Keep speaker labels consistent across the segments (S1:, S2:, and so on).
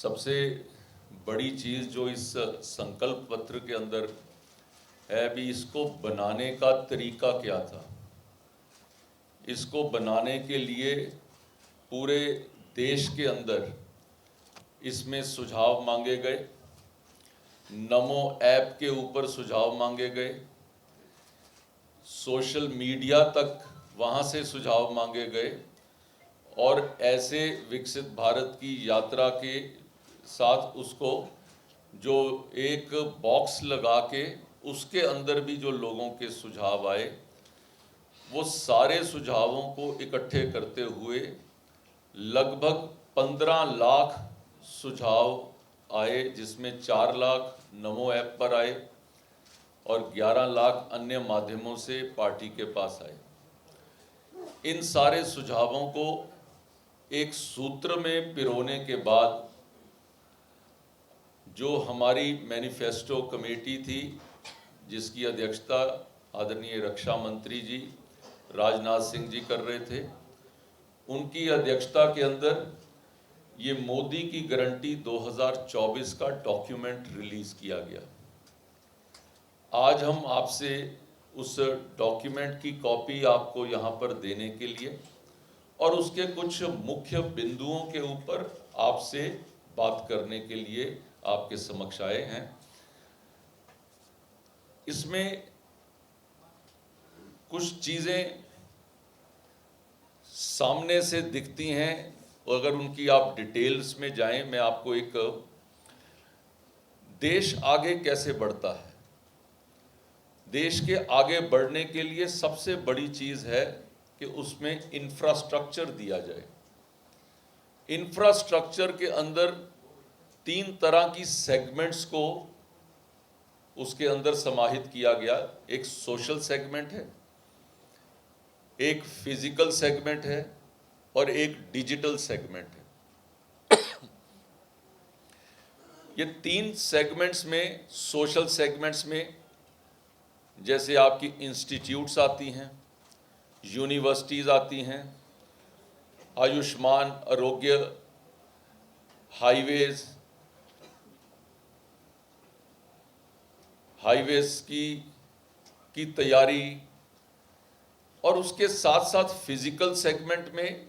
S1: सबसे बड़ी चीज़ जो इस संकल्प पत्र के अंदर है भी, इसको बनाने का तरीका क्या था। इसको बनाने के लिए पूरे देश के अंदर इसमें सुझाव मांगे गए, नमो ऐप के ऊपर सुझाव मांगे गए, सोशल मीडिया तक वहाँ से सुझाव मांगे गए, और ऐसे विकसित भारत की यात्रा के साथ उसको जो एक बॉक्स लगा के उसके अंदर भी जो लोगों के सुझाव आए, वो सारे सुझावों को इकट्ठे करते हुए लगभग 15 लाख सुझाव आए, जिसमें 4 लाख नमो ऐप पर आए और 11 लाख अन्य माध्यमों से पार्टी के पास आए। इन सारे सुझावों को एक सूत्र में पिरोने के बाद जो हमारी मैनिफेस्टो कमेटी थी, जिसकी अध्यक्षता आदरणीय रक्षा मंत्री जी राजनाथ सिंह जी कर रहे थे, उनकी अध्यक्षता के अंदर ये मोदी की गारंटी 2024 का डॉक्यूमेंट रिलीज किया गया। आज हम आपसे उस डॉक्यूमेंट की कॉपी आपको यहाँ पर देने के लिए और उसके कुछ मुख्य बिंदुओं के ऊपर आपसे बात करने के लिए आपके समक्ष आए हैं। इसमें कुछ चीज़ें सामने से दिखती हैं, और अगर उनकी आप डिटेल्स में जाएं, मैं आपको एक देश आगे कैसे बढ़ता है, देश के आगे बढ़ने के लिए सबसे बड़ी चीज़ है कि उसमें इंफ्रास्ट्रक्चर दिया जाए। इंफ्रास्ट्रक्चर के अंदर 3 तरह की सेगमेंट्स को उसके अंदर समाहित किया गया। एक सोशल सेगमेंट है, एक फिजिकल सेगमेंट है और एक डिजिटल सेगमेंट है। ये 3 सेगमेंट्स में, सोशल सेगमेंट्स में जैसे आपकी इंस्टीट्यूट्स आती हैं, यूनिवर्सिटीज़ आती हैं, आयुष्मान, आरोग्य, हाईवेज की तैयारी, और उसके साथ साथ फिजिकल सेगमेंट में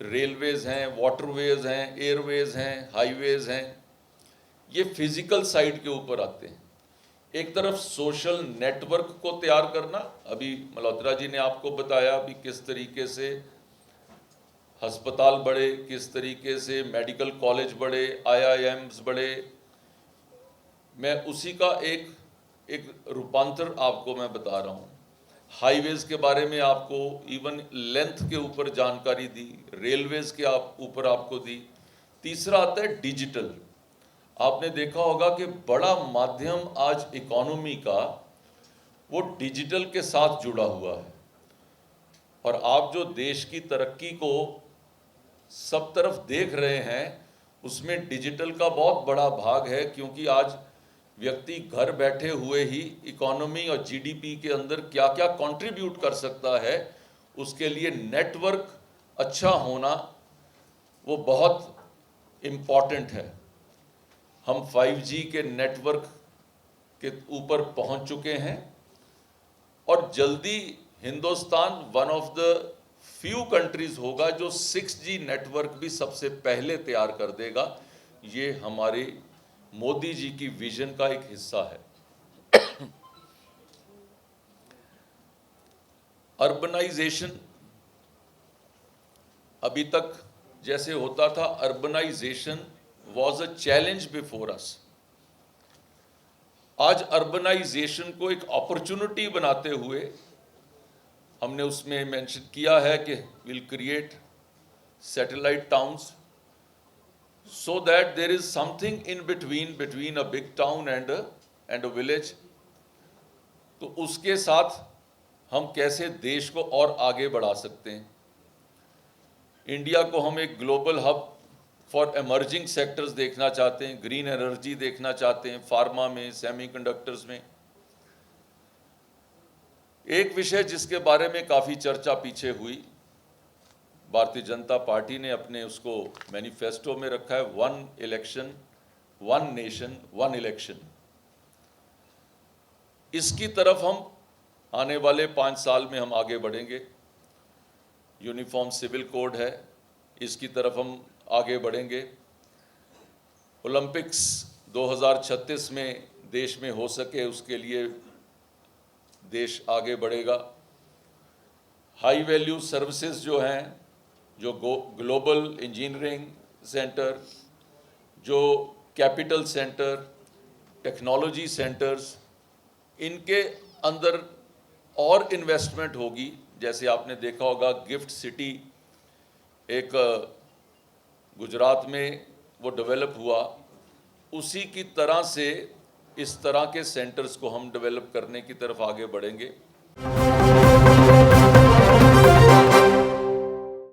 S1: रेलवेज हैं, वाटरवेज हैं, एयरवेज हैं, हाईवेज हैं। ये फिजिकल साइड के ऊपर आते हैं। एक तरफ सोशल नेटवर्क को तैयार करना, अभी मल्होत्रा जी ने आपको बताया भी किस तरीके से अस्पताल बढ़े, किस तरीके से मेडिकल कॉलेज बढ़े, IIMs बढ़े। मैं उसी का एक रूपांतर आपको मैं बता रहा हूँ। हाईवेज के बारे में आपको इवन लेंथ के ऊपर जानकारी दी, रेलवेज के ऊपर आपको दी। तीसरा आता है डिजिटल। आपने देखा होगा कि बड़ा माध्यम आज इकोनॉमी का वो डिजिटल के साथ जुड़ा हुआ है, और आप जो देश की तरक्की को सब तरफ देख रहे हैं, उसमें डिजिटल का बहुत बड़ा भाग है, क्योंकि आज व्यक्ति घर बैठे हुए ही इकोनॉमी और GDP के अंदर क्या क्या कंट्रीब्यूट कर सकता है, उसके लिए नेटवर्क अच्छा होना वो बहुत इम्पॉर्टेंट है। हम 5G के नेटवर्क के ऊपर पहुंच चुके हैं, और जल्दी Hindustan one of the few countries होगा जो 6G नेटवर्क भी सबसे पहले तैयार कर देगा। ये हमारे मोदी जी की विजन का एक हिस्सा है। अर्बनाइजेशन, अभी तक जैसे होता था, urbanization was a challenge before us. आज अर्बनाइजेशन को एक अपॉर्चुनिटी बनाते हुए हमने उसमें मेंशन किया है कि will create satellite towns, so that there is something in between a big town and a village। तो उसके साथ हम कैसे देश को और आगे बढ़ा सकते हैं। इंडिया को हम एक global hub for emerging sectors देखना चाहते हैं, ग्रीन एनर्जी देखना चाहते हैं, फार्मा में, सेमीकंडक्टर्स में। एक विषय जिसके बारे में काफ़ी चर्चा पीछे हुई, भारतीय जनता पार्टी ने अपने उसको मैनिफेस्टो में रखा है, 1 इलेक्शन 1 नेशन 1 इलेक्शन। इसकी तरफ हम आने वाले 5 साल में हम आगे बढ़ेंगे। यूनिफॉर्म सिविल कोड है, इसकी तरफ हम आगे बढ़ेंगे। ओलंपिक्स 2036 में देश में हो सके उसके लिए देश आगे बढ़ेगा। हाई वैल्यू सर्विसेज जो हैं, जो ग्लोबल इंजीनियरिंग सेंटर, जो कैपिटल सेंटर, टेक्नोलॉजी सेंटर्स, इनके अंदर और इन्वेस्टमेंट होगी। जैसे आपने देखा होगा गिफ्ट सिटी एक गुजरात में वो डेवलप हुआ, उसी की तरह से इस तरह के सेंटर्स को हम डेवलप करने की तरफ आगे बढ़ेंगे।